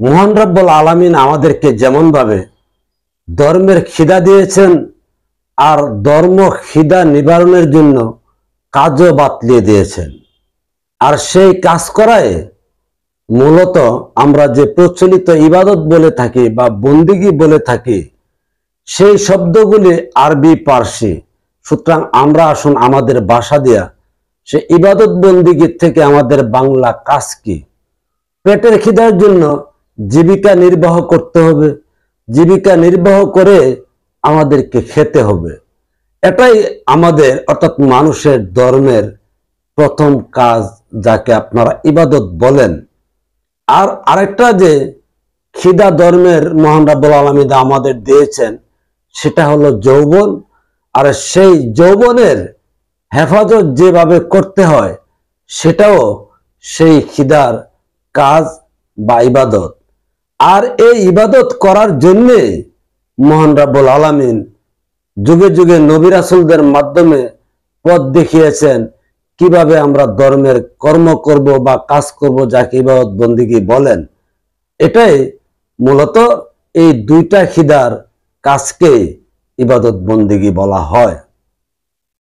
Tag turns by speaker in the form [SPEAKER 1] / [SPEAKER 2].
[SPEAKER 1] মহান রব্বুল আলামিন আমাদেরকে যেমন ভাবে ধর্মের খিদা দিয়েছেন আর ধর্ম খিদা নিবারণের জন্য কাজও বাতলিয়ে দিয়েছেন। আর সেই কাজ করায় মূলত আমরা যে প্রচলিত ইবাদত বলে থাকি বা বন্দিগি বলে থাকি সেই শব্দগুলি আরবি পার্সি। সুতরাং আমরা আসুন আমাদের ভাষা দিয়া সে ইবাদত বন্দিগির থেকে আমাদের বাংলা কাজ কি। পেটের খিদার জন্য জীবিকা নির্বাহ করতে হবে, জীবিকা নির্বাহ করে আমাদেরকে খেতে হবে। এটাই আমাদের অর্থাৎ মানুষের ধর্মের প্রথম কাজ, যাকে আপনারা ইবাদত বলেন। আর আরেকটা যে খিদা ধর্মের মহান রব্বুল আলামিন আমাদের দিয়েছেন সেটা হলো যৌবন। আর সেই যৌবনের হেফাজত যেভাবে করতে হয় সেটাও সেই খিদার কাজ বা ইবাদত। আর এই ইবাদত করার জন্যে মহান রব্বুল আলামিন যুগে যুগে নবী রাসূলদের মাধ্যমে পথ দেখিয়েছেন কিভাবে আমরা ধর্মের কর্ম করব বা কাজ করব, যাকে ইবাদত বন্দিগি বলেন। এটাই মূলত এই দুইটা খিদার কাজকে ইবাদত বন্দিগি বলা হয়।